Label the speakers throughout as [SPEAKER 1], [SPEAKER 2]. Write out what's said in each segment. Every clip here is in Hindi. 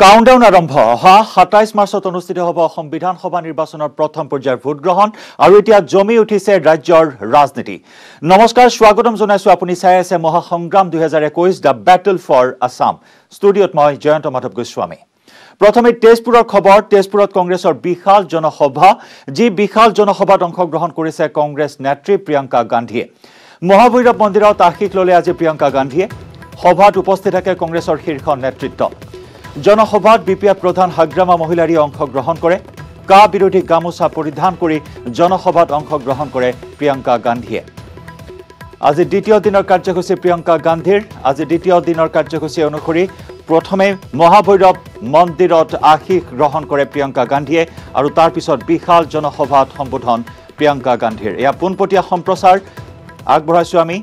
[SPEAKER 1] কাউণ্টডাউন আৰম্ভ অহা ২৭ মাৰ্চত অনুষ্ঠিত হ'ব অসম বিধানসভা নিৰ্বাচনৰ প্ৰথম পৰ্যায়ৰ ভোটগ্ৰহণ আৰু এতিয়া জমি উঠিছে ৰাজ্যৰ ৰাজনীতি। নমস্কাৰ, স্বাগতম জনাইছো। আপুনি চাই আছে Mahasangram ২০২১ the battle for Assam. ষ্টুডিঅ'ত মই জয়ন্ত মাধৱ গোস্বামী। প্ৰথমে তেজপুৰৰ খবৰ। তেজপুৰত কংগ্ৰেছৰ বিশাল জনসভা, যি বিশাল জনসভাত অংশগ্ৰহণ কৰিছে কংগ্ৰেছ নেত্ৰী প্ৰিয়ংকা গান্ধীয়ে। মহাভৈৰৱ মন্দিৰত আশীষ ল'লে আজি প্ৰিয়ংকা গান্ধীয়ে। সভাত উপস্থিত থাকে কংগ্ৰেছৰ শীৰ্ষ নেতৃত্ব। জনসভাত বিপিএফ প্ৰধান হাগ্ৰামা মহিলাৰী অংশগ্ৰহণ কৰে। কা বিৰোধী গামোচা পৰিধান কৰি জনসভাত অংশগ্ৰহণ কৰে প্ৰিয়ংকা গান্ধীয়ে। আজি দ্বিতীয় দিনৰ কাৰ্যসূচী প্ৰিয়ংকা গান্ধীৰ। আজি দ্বিতীয় দিনৰ কাৰ্যসূচী অনুসৰি প্ৰথমে মহাভৈৰৱ মন্দিৰত আশীষ গ্ৰহণ কৰে প্ৰিয়ংকা গান্ধীয়ে আৰু তাৰ পিছত বিশাল জনসভাত সম্বোধন প্ৰিয়ংকা গান্ধীৰ। এয়া পোনপটীয়া সম্প্ৰচাৰ আগবঢ়াইছো আমি।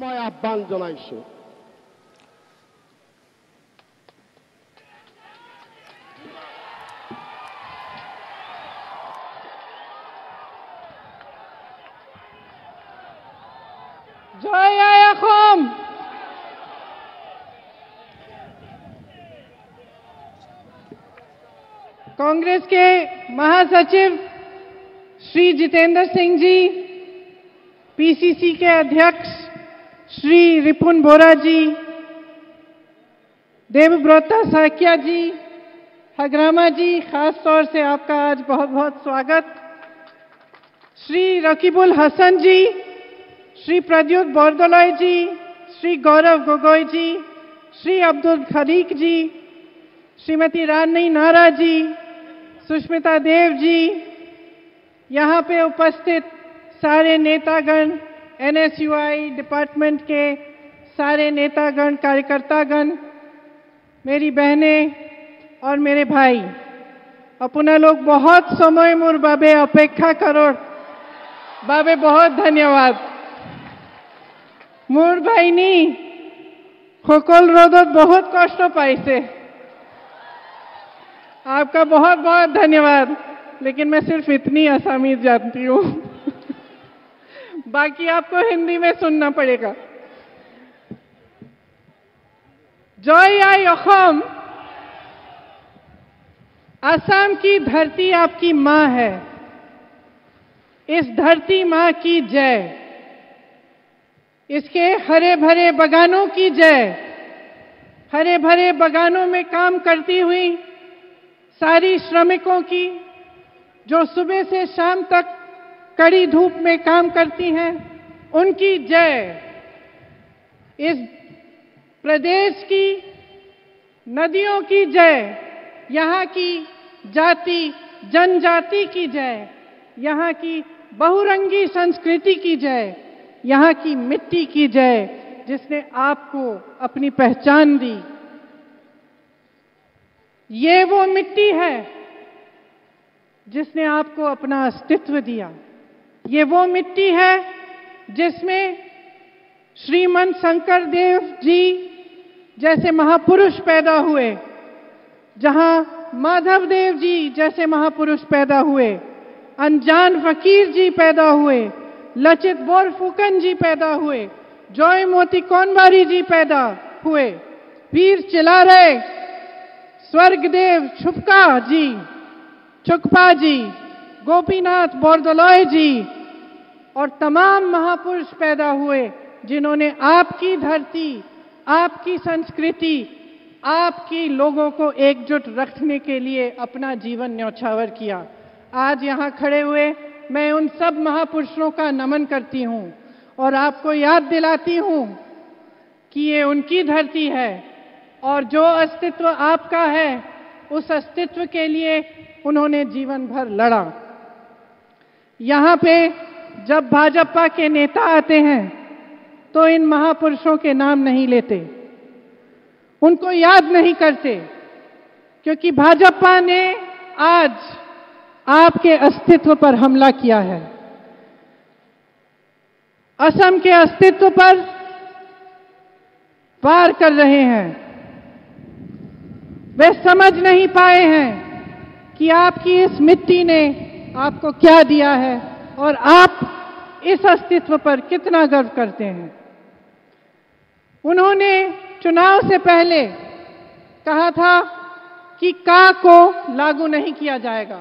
[SPEAKER 2] মই আহ্বান জনাইছো।
[SPEAKER 3] জয় আই অসম। कांग्रेस के महासचिव श्री जितेंद्र सिंह जी, पीसीसी के अध्यक्ष श्री रिपुन बोरा जी, देवव्रता साकिया जी, हग्रामा जी, खास तौर से आपका आज बहुत बहुत स्वागत। श्री रकीबुल हसन जी, श्री प्रद्युत बोरदोलोई जी, श्री गौरव गोगोई जी, श्री अब्दुल खलीक जी, श्रीमती रानी नारा जी, सुष्मिता देव जी, यहाँ पे उपस्थित सारे नेतागण, एनएसयूआई डिपार्टमेंट के सारे नेतागण, कार्यकर्तागण, मेरी बहनें और मेरे भाई, अपना लोग बहुत समय मोर बाबे अपेक्षा करो बाबे, बहुत धन्यवाद। मोर भाई नी खोकल रोदत बहुत कष्ट पाइसे, आपका बहुत बहुत धन्यवाद। लेकिन मैं सिर्फ इतनी असामीज जानती हूँ बाकी आपको हिंदी में सुनना पड़ेगा। जय आई असम। असम की धरती आपकी माँ है। इस धरती माँ की जय। इसके हरे भरे बगानों की जय। हरे भरे बगानों में काम करती हुई सारी श्रमिकों की, जो सुबह से शाम तक कड़ी धूप में काम करती हैं, उनकी जय। इस प्रदेश की नदियों की जय। यहाँ की जाति जनजाति की जय। यहाँ की बहुरंगी संस्कृति की जय। यहाँ की मिट्टी की जय, जिसने आपको अपनी पहचान दी। ये वो मिट्टी है जिसने आपको अपना अस्तित्व दिया। ये वो मिट्टी है जिसमें श्रीमंत शंकर देव जी जैसे महापुरुष पैदा हुए, जहां माधव देव जी जैसे महापुरुष पैदा हुए, अनजान फकीर जी पैदा हुए, लचित बोरफुकन जी पैदा हुए, जॉय मोती कौनबारी जी पैदा हुए, वीर चिलारे स्वर्गदेव छुकपा जी, गोपीनाथ बोरदोलोई जी और तमाम महापुरुष पैदा हुए, जिन्होंने आपकी धरती, आपकी संस्कृति, आपकी लोगों को एकजुट रखने के लिए अपना जीवन न्यौछावर किया। आज यहाँ खड़े हुए मैं उन सब महापुरुषों का नमन करती हूँ और आपको याद दिलाती हूँ कि ये उनकी धरती है और जो अस्तित्व आपका है, उस अस्तित्व के लिए उन्होंने जीवन भर लड़ा। यहाँ पे जब भाजपा के नेता आते हैं तो इन महापुरुषों के नाम नहीं लेते, उनको याद नहीं करते, क्योंकि भाजपा ने आज आपके अस्तित्व पर हमला किया है। असम के अस्तित्व पर वार कर रहे हैं। वे समझ नहीं पाए हैं कि आपकी इस मिट्टी ने आपको क्या दिया है और आप इस अस्तित्व पर कितना गर्व करते हैं। उन्होंने चुनाव से पहले कहा था कि का को लागू नहीं किया जाएगा,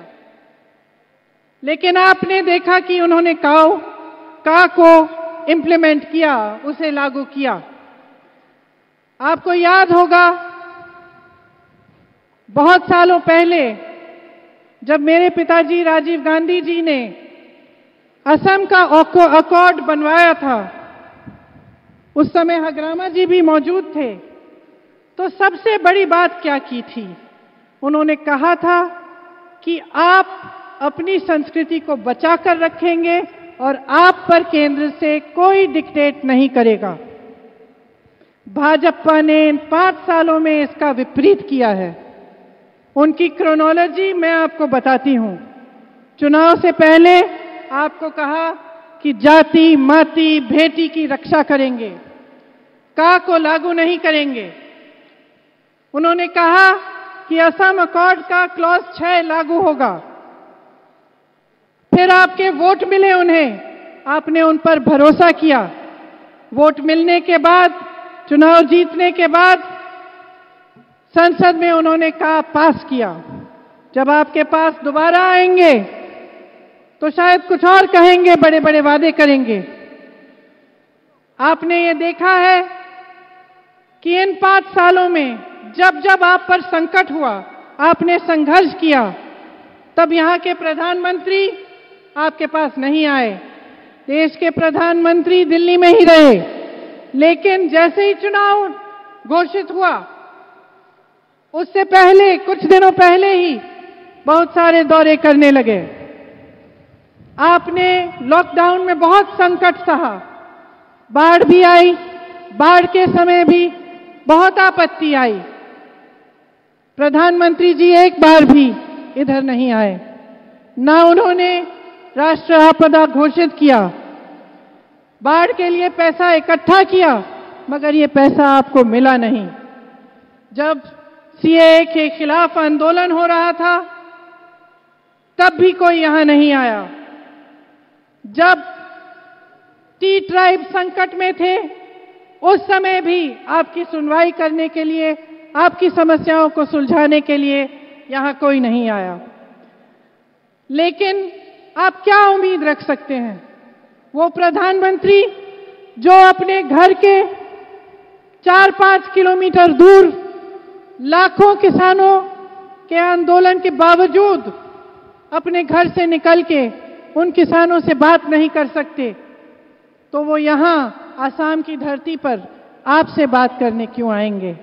[SPEAKER 3] लेकिन आपने देखा कि उन्होंने का को इम्प्लीमेंट किया, उसे लागू किया। आपको याद होगा बहुत सालों पहले जब मेरे पिताजी राजीव गांधी जी ने असम का अकॉर्ड बनवाया था, उस समय हग्रामा जी भी मौजूद थे, तो सबसे बड़ी बात क्या की थी? उन्होंने कहा था कि आप अपनी संस्कृति को बचाकर रखेंगे और आप पर केंद्र से कोई डिक्टेट नहीं करेगा। भाजपा ने इन 5 सालों में इसका विपरीत किया है। उनकी क्रोनोलॉजी मैं आपको बताती हूं। चुनाव से पहले आपको कहा कि जाति, माती, भेटी की रक्षा करेंगे, का को लागू नहीं करेंगे। उन्होंने कहा कि असम अकॉर्ड का क्लॉज 6 लागू होगा। फिर आपके वोट मिले उन्हें, आपने उन पर भरोसा किया। वोट मिलने के बाद, चुनाव जीतने के बाद संसद में उन्होंने कहा पास किया। जब आपके पास दोबारा आएंगे तो शायद कुछ और कहेंगे, बड़े बड़े वादे करेंगे। आपने ये देखा है कि इन 5 सालों में जब जब आप पर संकट हुआ, आपने संघर्ष किया, तब यहाँ के प्रधानमंत्री आपके पास नहीं आए। देश के प्रधानमंत्री दिल्ली में ही रहे। लेकिन जैसे ही चुनाव घोषित हुआ, उससे पहले, कुछ दिनों पहले ही बहुत सारे दौरे करने लगे। आपने लॉकडाउन में बहुत संकट सहा, बाढ़ भी आई, बाढ़ के समय भी बहुत आपत्ति आई। प्रधानमंत्री जी एक बार भी इधर नहीं आए, ना उन्होंने राष्ट्र आपदा घोषित किया। बाढ़ के लिए पैसा इकट्ठा किया, मगर ये पैसा आपको मिला नहीं। जब सीएए के खिलाफ आंदोलन हो रहा था, तब भी कोई यहां नहीं आया। जब टी ट्राइब संकट में थे, उस समय भी आपकी सुनवाई करने के लिए, आपकी समस्याओं को सुलझाने के लिए यहां कोई नहीं आया। लेकिन आप क्या उम्मीद रख सकते हैं? वो प्रधानमंत्री जो अपने घर के 4-5 किलोमीटर दूर लाखों किसानों के आंदोलन के बावजूद अपने घर से निकल के उन किसानों से बात नहीं कर सकते, तो वो यहां आसाम की धरती पर आपसे बात करने क्यों आएंगे?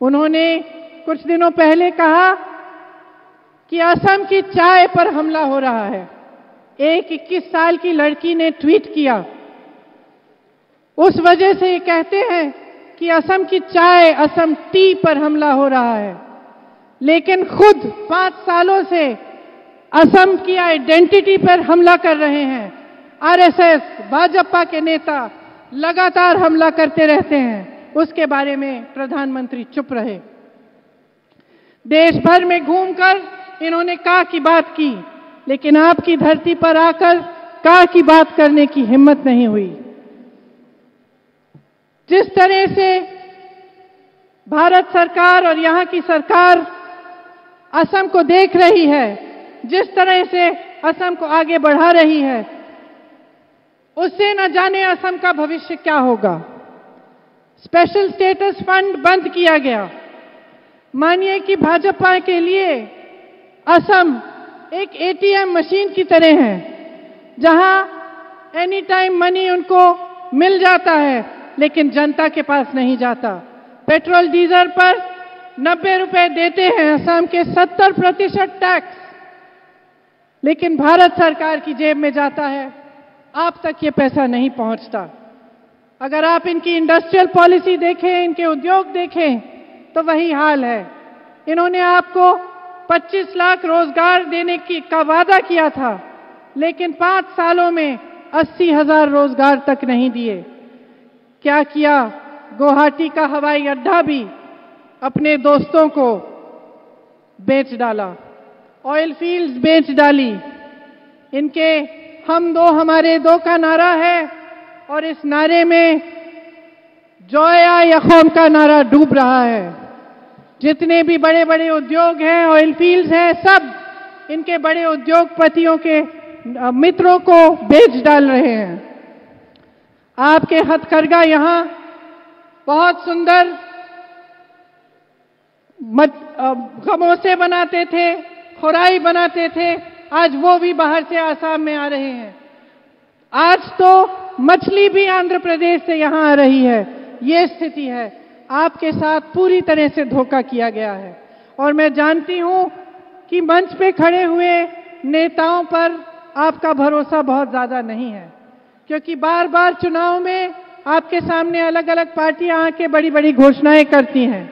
[SPEAKER 3] उन्होंने कुछ दिनों पहले कहा कि असम की चाय पर हमला हो रहा है। एक 21 साल की लड़की ने ट्वीट किया। उस वजह से ये कहते हैं कि असम की चाय, असम टी पर हमला हो रहा है। लेकिन खुद 5 सालों से असम की आइडेंटिटी पर हमला कर रहे हैं। आरएसएस, भाजपा के नेता लगातार हमला करते रहते हैं। उसके बारे में प्रधानमंत्री चुप रहे। देश भर में घूमकर इन्होंने का की बात की, लेकिन आपकी धरती पर आकर का की बात करने की हिम्मत नहीं हुई। जिस तरह से भारत सरकार और यहां की सरकार असम को देख रही है, जिस तरह से असम को आगे बढ़ा रही है, उससे न जाने असम का भविष्य क्या होगा। स्पेशल स्टेटस फंड बंद किया गया। मानिए कि भाजपा के लिए असम एक एटीएम मशीन की तरह है, जहां एनी टाइम मनी उनको मिल जाता है, लेकिन जनता के पास नहीं जाता। पेट्रोल डीजल पर 90 रुपए देते हैं असम के 70% टैक्स, लेकिन भारत सरकार की जेब में जाता है, आप तक ये पैसा नहीं पहुंचता। अगर आप इनकी इंडस्ट्रियल पॉलिसी देखें, इनके उद्योग देखें, तो वही हाल है। इन्होंने आपको 25 लाख रोजगार देने का वादा किया था, लेकिन 5 सालों में 80,000 रोजगार तक नहीं दिए। क्या किया? गुवाहाटी का हवाई अड्डा भी अपने दोस्तों को बेच डाला, ऑयल फील्ड्स बेच डाली। इनके हम दो हमारे दो का नारा है, और इस नारे में जोया यखोम का नारा डूब रहा है। जितने भी बड़े बड़े उद्योग हैं, ऑयल फील्ड्स हैं, सब इनके बड़े उद्योगपतियों के मित्रों को बेच डाल रहे हैं। आपके हथकरघा यहां बहुत सुंदर खमोसे बनाते थे, खुराई बनाते थे, आज वो भी बाहर से आसाम में आ रहे हैं। आज तो मछली भी आंध्र प्रदेश से यहां आ रही है। ये स्थिति है। आपके साथ पूरी तरह से धोखा किया गया है और मैं जानती हूं कि मंच पे खड़े हुए नेताओं पर आपका भरोसा बहुत ज्यादा नहीं है, क्योंकि बार बार चुनाव में आपके सामने अलग अलग पार्टियां आके बड़ी बड़ी घोषणाएं करती हैं।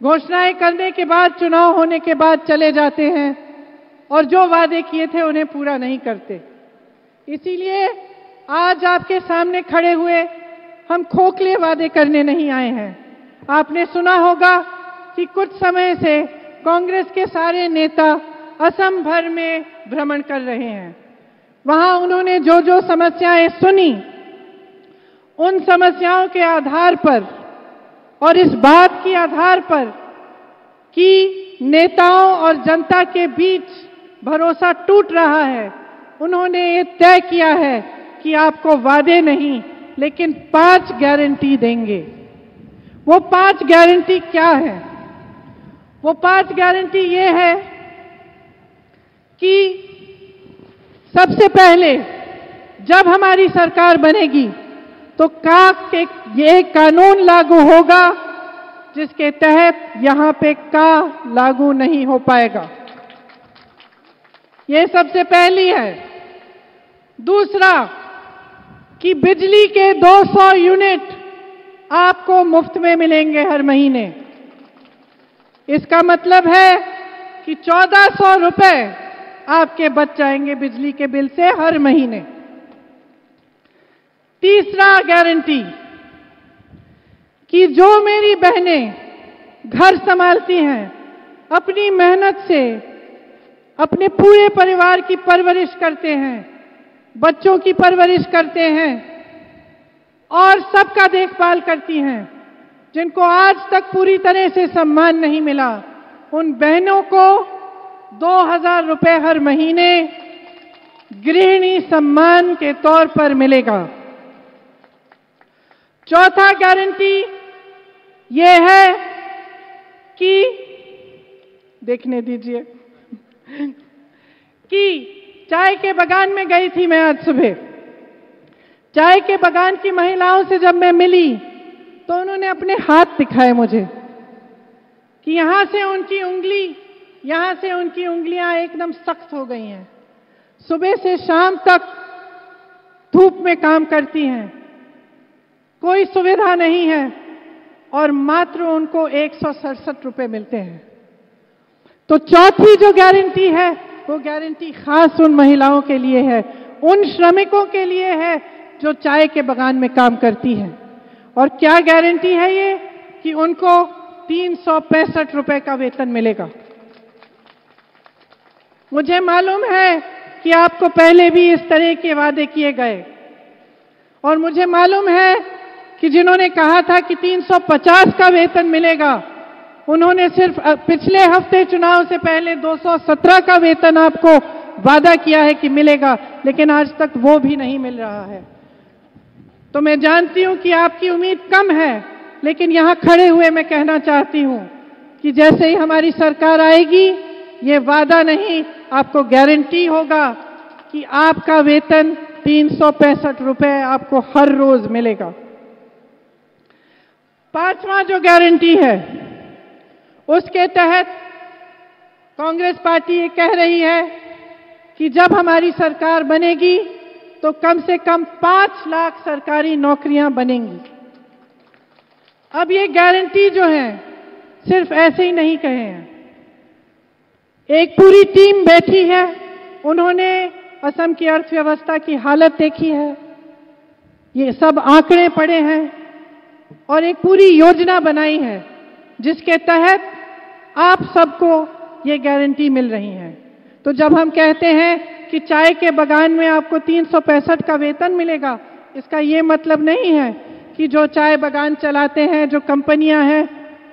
[SPEAKER 3] घोषणाएं करने के बाद, चुनाव होने के बाद चले जाते हैं और जो वादे किए थे उन्हें पूरा नहीं करते। इसीलिए आज आपके सामने खड़े हुए हम खोखले वादे करने नहीं आए हैं। आपने सुना होगा कि कुछ समय से कांग्रेस के सारे नेता असम भर में भ्रमण कर रहे हैं। वहां उन्होंने जो जो समस्याएं सुनी, उन समस्याओं के आधार पर और इस बात के आधार पर कि नेताओं और जनता के बीच भरोसा टूट रहा है, उन्होंने ये तय किया है कि आपको वादे नहीं लेकिन 5 गारंटी देंगे। वो 5 गारंटी क्या है? वो 5 गारंटी ये है कि सबसे पहले जब हमारी सरकार बनेगी तो ये कानून लागू होगा जिसके तहत यहां पे का लागू नहीं हो पाएगा। ये सबसे पहली है। दूसरा कि बिजली के 200 यूनिट आपको मुफ्त में मिलेंगे हर महीने। इसका मतलब है कि 1400 रुपए आपके बच जाएंगे बिजली के बिल से हर महीने। तीसरा गारंटी कि जो मेरी बहनें घर संभालती हैं, अपनी मेहनत से अपने पूरे परिवार की परवरिश करते हैं, बच्चों की परवरिश करते हैं और सबका देखभाल करती हैं, जिनको आज तक पूरी तरह से सम्मान नहीं मिला, उन बहनों को 2000 रुपए हर महीने गृहिणी सम्मान के तौर पर मिलेगा। चौथा गारंटी ये है कि देखने दीजिए कि चाय के बागान में गई थी मैं आज सुबह। चाय के बागान की महिलाओं से जब मैं मिली तो उन्होंने अपने हाथ दिखाए मुझे कि यहां से उनकी उंगलियां एकदम सख्त हो गई हैं। सुबह से शाम तक धूप में काम करती हैं, कोई सुविधा नहीं है और मात्र उनको 167 रुपए मिलते हैं। तो चौथी जो गारंटी है वो गारंटी खास उन महिलाओं के लिए है, उन श्रमिकों के लिए है जो चाय के बागान में काम करती हैं। और क्या गारंटी है ये? कि उनको 365 रुपए का वेतन मिलेगा। मुझे मालूम है कि आपको पहले भी इस तरह के वादे किए गए और मुझे मालूम है कि जिन्होंने कहा था कि 350 का वेतन मिलेगा, उन्होंने सिर्फ पिछले हफ्ते चुनाव से पहले 217 का वेतन आपको वादा किया है कि मिलेगा, लेकिन आज तक वो भी नहीं मिल रहा है। तो मैं जानती हूं कि आपकी उम्मीद कम है, लेकिन यहां खड़े हुए मैं कहना चाहती हूं कि जैसे ही हमारी सरकार आएगी, ये वादा नहीं, आपको गारंटी होगा कि आपका वेतन 365 रुपए आपको हर रोज मिलेगा। पांचवा जो गारंटी है, उसके तहत कांग्रेस पार्टी ये कह रही है कि जब हमारी सरकार बनेगी तो कम से कम 5 लाख सरकारी नौकरियां बनेंगी। अब ये गारंटी जो है सिर्फ ऐसे ही नहीं कहे हैं, एक पूरी टीम बैठी है, उन्होंने असम की अर्थव्यवस्था की हालत देखी है, ये सब आंकड़े पड़े हैं और एक पूरी योजना बनाई है जिसके तहत आप सबको ये गारंटी मिल रही है। तो जब हम कहते हैं कि चाय के बागान में आपको 365 का वेतन मिलेगा, इसका ये मतलब नहीं है कि जो चाय बागान चलाते हैं, जो कंपनियां हैं,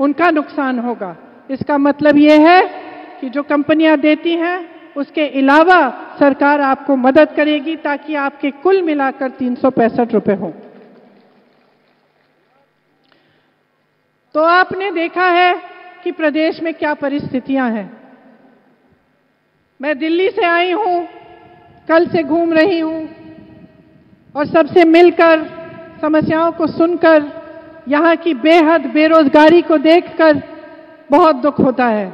[SPEAKER 3] उनका नुकसान होगा। इसका मतलब ये है कि जो कंपनियां देती हैं उसके अलावा सरकार आपको मदद करेगी ताकि आपके कुल मिलाकर 365 रुपए हों। तो आपने देखा है कि प्रदेश में क्या परिस्थितियां हैं। मैं दिल्ली से आई हूं, कल से घूम रही हूं और सबसे मिलकर, समस्याओं को सुनकर, यहां की बेहद बेरोजगारी को देखकर बहुत दुख होता है।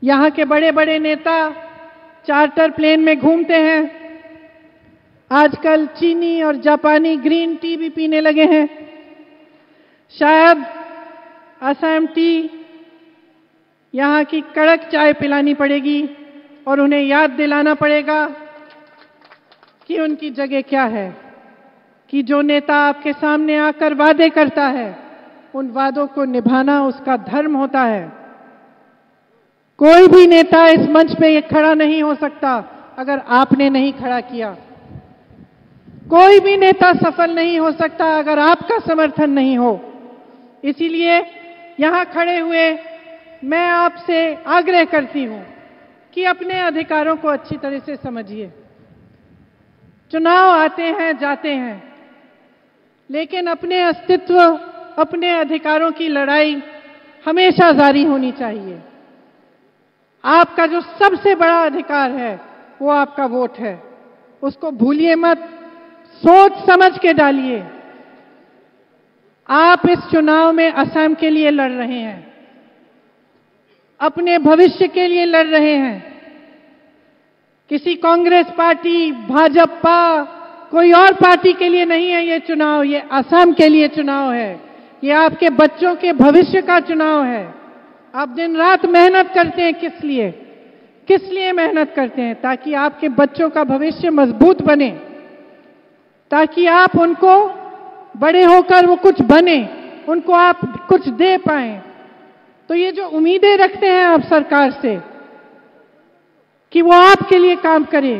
[SPEAKER 3] यहां के बड़े बड़े नेता चार्टर प्लेन में घूमते हैं, आजकल चीनी और जापानी ग्रीन टी भी पीने लगे हैं। शायद असम टी, यहां की कड़क चाय पिलानी पड़ेगी और उन्हें याद दिलाना पड़ेगा कि उनकी जगह क्या है, कि जो नेता आपके सामने आकर वादे करता है उन वादों को निभाना उसका धर्म होता है। कोई भी नेता इस मंच पे ये खड़ा नहीं हो सकता अगर आपने नहीं खड़ा किया। कोई भी नेता सफल नहीं हो सकता अगर आपका समर्थन नहीं हो। इसीलिए यहां खड़े हुए मैं आपसे आग्रह करती हूं कि अपने अधिकारों को अच्छी तरह से समझिए। चुनाव आते हैं, जाते हैं, लेकिन अपने अस्तित्व, अपने अधिकारों की लड़ाई हमेशा जारी होनी चाहिए। आपका जो सबसे बड़ा अधिकार है वो आपका वोट है, उसको भूलिए मत, सोच समझ के डालिए। आप इस चुनाव में असम के लिए लड़ रहे हैं, अपने भविष्य के लिए लड़ रहे हैं। किसी कांग्रेस पार्टी, भाजपा, कोई और पार्टी के लिए नहीं है ये चुनाव, ये असम के लिए चुनाव है। ये आपके बच्चों के भविष्य का चुनाव है। आप दिन रात मेहनत करते हैं, किस लिए? किस लिए मेहनत करते हैं? ताकि आपके बच्चों का भविष्य मजबूत बने, ताकि आप उनको बड़े होकर वो कुछ बने, उनको आप कुछ दे पाएं। तो ये जो उम्मीदें रखते हैं आप सरकार से कि वो आपके लिए काम करे,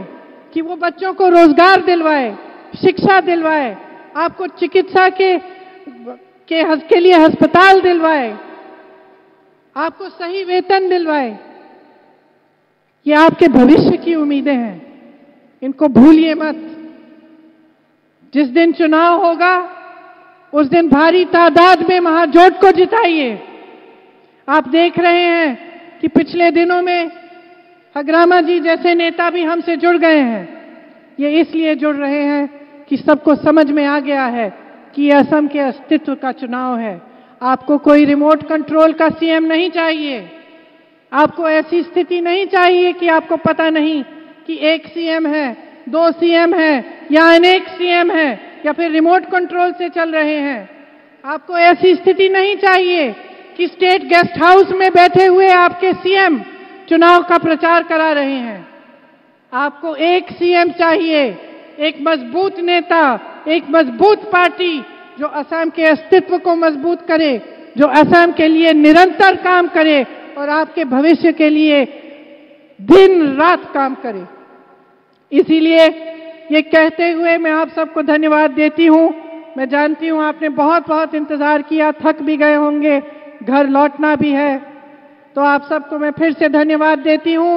[SPEAKER 3] कि वो बच्चों को रोजगार दिलवाए, शिक्षा दिलवाए, आपको चिकित्सा के लिए अस्पताल दिलवाए, आपको सही वेतन दिलवाए, ये आपके भविष्य की उम्मीदें हैं। इनको भूलिए मत। जिस दिन चुनाव होगा उस दिन भारी तादाद में महाजोट को जिताइए। आप देख रहे हैं कि पिछले दिनों में हगरामा जी जैसे नेता भी हमसे जुड़ गए हैं। ये इसलिए जुड़ रहे हैं कि सबको समझ में आ गया है कि असम के अस्तित्व का चुनाव है। आपको कोई रिमोट कंट्रोल का सीएम नहीं चाहिए। आपको ऐसी स्थिति नहीं चाहिए कि आपको पता नहीं कि एक सीएम है, दो सीएम है या अनेक सीएम है या फिर रिमोट कंट्रोल से चल रहे हैं। आपको ऐसी स्थिति नहीं चाहिए कि स्टेट गेस्ट हाउस में बैठे हुए आपके सीएम चुनाव का प्रचार करा रहे हैं। आपको एक सीएम चाहिए, एक मजबूत नेता, एक मजबूत पार्टी जो असम के अस्तित्व को मजबूत करे, जो असम के लिए निरंतर काम करे और आपके भविष्य के लिए दिन रात काम करे। इसीलिए ये कहते हुए मैं आप सबको धन्यवाद देती हूं। मैं जानती हूं आपने बहुत बहुत इंतजार किया, थक भी गए होंगे, घर लौटना भी है। तो आप सबको मैं फिर से धन्यवाद देती हूं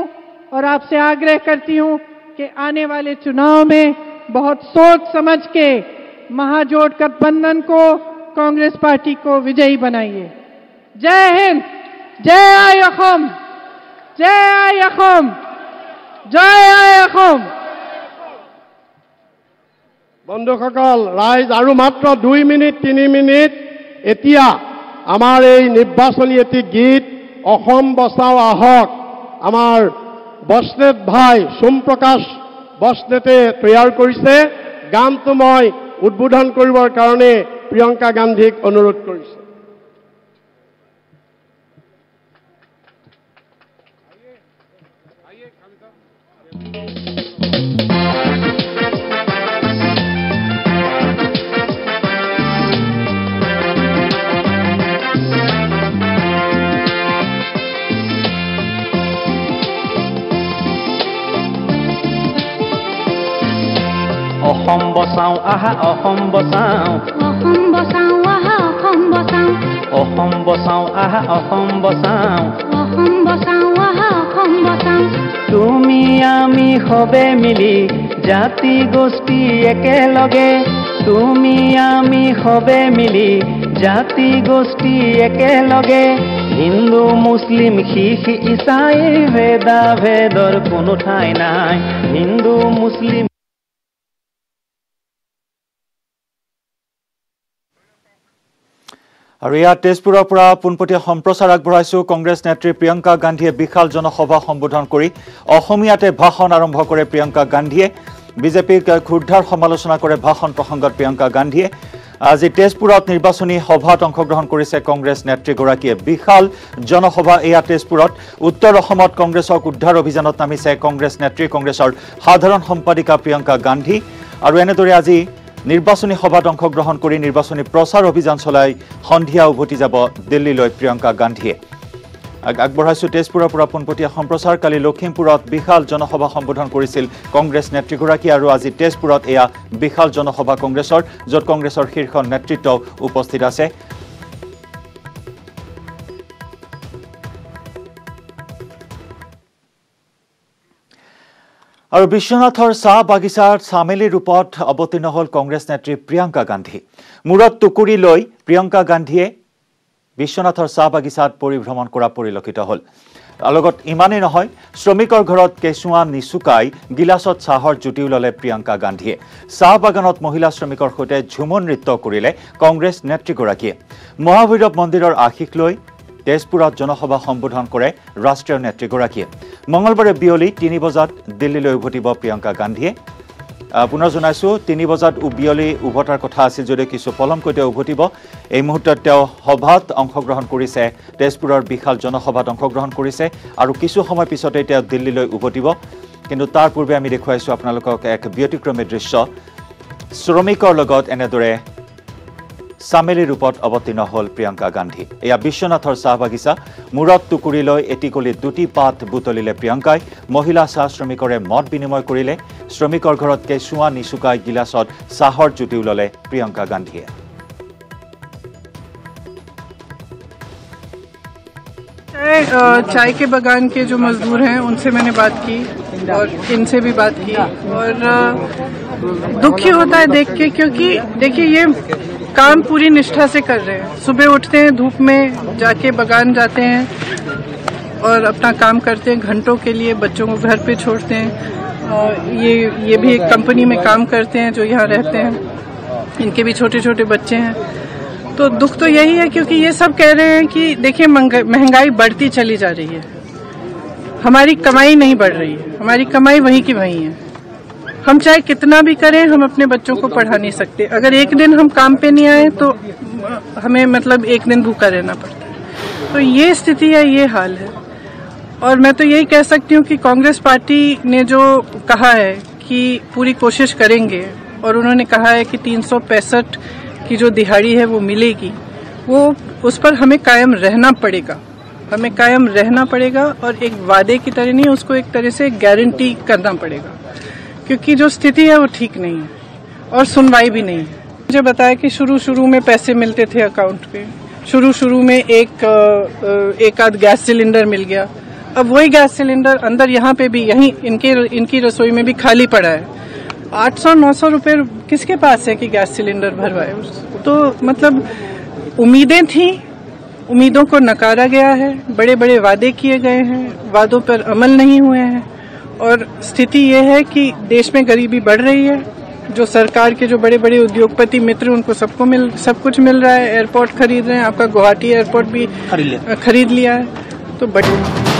[SPEAKER 3] और आपसे आग्रह करती हूं कि आने वाले चुनाव में बहुत सोच समझ के महाजोट गठबंधन को, कांग्रेस पार्टी को विजयी बनाइए। जय हिंद, जय आय असम, जय आय असम, जय आय असम।
[SPEAKER 2] বন্ধুসকল, ৰাইজ আৰু মাত্ৰ 2 মিনিট 3 মিনিট। এতিয়া আমাৰ এই নিৰ্বাচনী এটি গীত অসম বচাও আহক আমাৰ বসনেট ভাই সোমপ্ৰকাশ বসনেটে তৈয়াৰ কৰিছে। গানটো মই উদ্বোধন কৰিবৰ কাৰণে প্ৰিয়ংকা গান্ধীক অনুৰোধ কৰিছোঁ।
[SPEAKER 1] অসম
[SPEAKER 4] বচাওঁ আহা অসম বচাওঁ
[SPEAKER 5] অসম বচাওঁ আহা অসম বচাওঁ
[SPEAKER 4] অসম বচাওঁ আহা অসম বচাওঁ
[SPEAKER 5] অসম বচাওঁ আহা অসম বচাওঁ
[SPEAKER 4] তুমি আমি সবে মিলি জাতি গোষ্ঠী একেলগে তুমি আমি সবে মিলি জাতি গোষ্ঠী একেলগে হিন্দু মুছলিম শিখ ইছাই ভেদা ভেদৰ কোনো ঠাই নাই হিন্দু মুছলিম
[SPEAKER 1] আৰু ইয়াত তেজপুৰৰ পৰা পোনপটীয়া সম্প্ৰচাৰ আগবঢ়াইছো কংগ্ৰেছ নেত্ৰী প্ৰিয়ংকা গান্ধীয়ে বিশাল জনসভা সম্বোধন কৰি অসমীয়াতে ভাষণ আৰম্ভ কৰে প্ৰিয়ংকা গান্ধীয়ে বিজেপিক ক্ষুদ্ধাৰ সমালোচনা কৰে ভাষণ প্ৰসংগত প্ৰিয়ংকা গান্ধীয়ে আজি তেজপুৰত নিৰ্বাচনী সভাত অংশগ্ৰহণ কৰিছে কংগ্ৰেছ নেত্ৰীগৰাকীয়ে বিশাল জনসভা এয়া তেজপুৰত উত্তৰ অসমত কংগ্ৰেছক উদ্ধাৰ অভিযানত নামিছে কংগ্ৰেছ নেত্ৰী কংগ্ৰেছৰ সাধাৰণ সম্পাদিকা প্ৰিয়ংকা গান্ধী আৰু এনেদৰে আজি নিৰ্বাচনী সভাত অংশগ্ৰহণ কৰি নিৰ্বাচনী প্ৰচাৰ অভিযান চলাই সন্ধিয়া উভতি যাব দিল্লীলৈ প্ৰিয়ংকা গান্ধীয়ে আগবঢ়াইছো তেজপুৰৰ পৰা পোনপটীয়া সম্প্ৰচাৰ কালি লখিমপুৰত বিশাল জনসভা সম্বোধন কৰিছিল কংগ্ৰেছ নেত্ৰীগৰাকী আৰু আজি তেজপুৰত এয়া বিশাল জনসভা কংগ্ৰেছৰ য'ত কংগ্ৰেছৰ শীৰ্ষ নেতৃত্ব উপস্থিত আছে আৰু বিশ্বনাথৰ চাহ বাগিচাৰ চামেলি ৰূপত অৱতীৰ্ণ হ'ল কংগ্ৰেছ নেত্ৰী প্ৰিয়ংকা গান্ধী মূৰত টুকুৰি লৈ প্ৰিয়ংকা গান্ধীয়ে বিশ্বনাথৰ চাহ বাগিচাত পৰিভ্ৰমণ কৰা পৰিলক্ষিত হ'ল লগত ইমানেই নহয় শ্ৰমিকৰ ঘৰত কেঁচুৱা নিচুকাই গিলাচত চাহৰ জুতিও ল'লে প্ৰিয়ংকা গান্ধীয়ে চাহ বাগানত মহিলা শ্ৰমিকৰ সৈতে ঝুমুৰ নৃত্য কৰিলে কংগ্ৰেছ নেত্ৰীগৰাকীয়ে মহাভৈৰৱ মন্দিৰৰ আশীষ লৈ তেজপুৰত জনসভা সম্বোধন কৰে ৰাষ্ট্ৰীয় নেত্ৰীগৰাকীয়ে মঙলবাৰে বিয়লি 3 বজাত দিল্লীলৈ উভতিব প্ৰিয়ংকা গান্ধীয়ে পুনৰ জনাইছো 3 বজাত বিয়লি উভতাৰ কথা আছিল যদিও কিছু পলমকৈ তেওঁ উভতিব এই মুহূৰ্তত তেওঁ সভাত অংশগ্ৰহণ কৰিছে তেজপুৰৰ বিশাল জনসভাত অংশগ্ৰহণ কৰিছে আৰু কিছু সময় পিছতে তেওঁ দিল্লীলৈ উভতিব কিন্তু তাৰ পূৰ্বে আমি দেখুৱাইছো আপোনালোকক এক ব্যতিক্ৰমী দৃশ্য শ্ৰমিকৰ লগত এনেদৰে চামেলি ৰূপত অৱতীৰ্ণ হ'ল প্ৰিয়ংকা গান্ধী এয়া বিশ্বনাথৰ চাহ বাগিচা মূৰত টুকুৰি লৈ এটিকলি দুটি পাত বুটলিলে প্ৰিয়ংকাই মহিলা চাহ শ্ৰমিকৰে মত বিনিময় কৰিলে শ্ৰমিকৰ ঘৰত কেঁচুৱা নিচুকাই গিলাচত চাহৰ জুতিও ল'লে প্ৰিয়ংকা গান্ধীয়ে
[SPEAKER 3] चाय के बगान के जो मजदूर हैं उनसे मैंने बात की और इनसे भी बात की और दुखी होता है देख के क्योंकि देखिए ये काम पूरी निष्ठा से कर रहे हैं सुबह उठते हैं धूप में जाके बगान जाते हैं और अपना काम करते हैं घंटों के लिए बच्चों को घर पे छोड़ते हैं और ये भी एक कंपनी में काम करते हैं जो यहाँ रहते हैं इनके भी छोटे छोटे बच्चे हैं तो दुख तो यही है क्योंकि ये सब कह रहे हैं कि देखिए महंगाई बढ़ती चली जा रही है हमारी कमाई नहीं बढ़ रही है हमारी कमाई वहीं की वहीं है हम चाहे कितना भी करें हम अपने बच्चों को पढ़ा नहीं सकते अगर एक दिन हम काम पे नहीं आए तो हमें मतलब एक दिन भूखा रहना पड़ता है तो ये स्थिति है ये हाल है और मैं तो यही कह सकती हूँ कि कांग्रेस पार्टी ने जो कहा है कि पूरी कोशिश करेंगे और उन्होंने कहा है कि 365 की जो दिहाड़ी है वो मिलेगी वो उस पर हमें कायम रहना पड़ेगा और एक वादे की तरह नहीं उसको एक तरह से गारंटी करना पड़ेगा क्योंकि जो स्थिति है वो ठीक नहीं है और सुनवाई भी नहीं है मुझे बताया कि शुरू में पैसे मिलते थे अकाउंट पे शुरू में एक आध गैस सिलेंडर मिल गया अब वही गैस सिलेंडर अंदर यहाँ पे भी यहीं इनकी रसोई में भी खाली पड़ा है 800-900 रुपए किसके पास है कि गैस सिलेंडर भरवाए तो मतलब उम्मीदें थी उम्मीदों को नकारा गया है बड़े बड़े वादे किए गए हैं वादों पर अमल नहीं हुए हैं और स्थिति ये है कि देश में गरीबी बढ़ रही है जो सरकार के जो बड़े बड़े उद्योगपति मित्र उनको सब कुछ मिल रहा है एयरपोर्ट खरीद रहे हैं आपका गुवाहाटी एयरपोर्ट भी खरीद लिया है तो बड़ी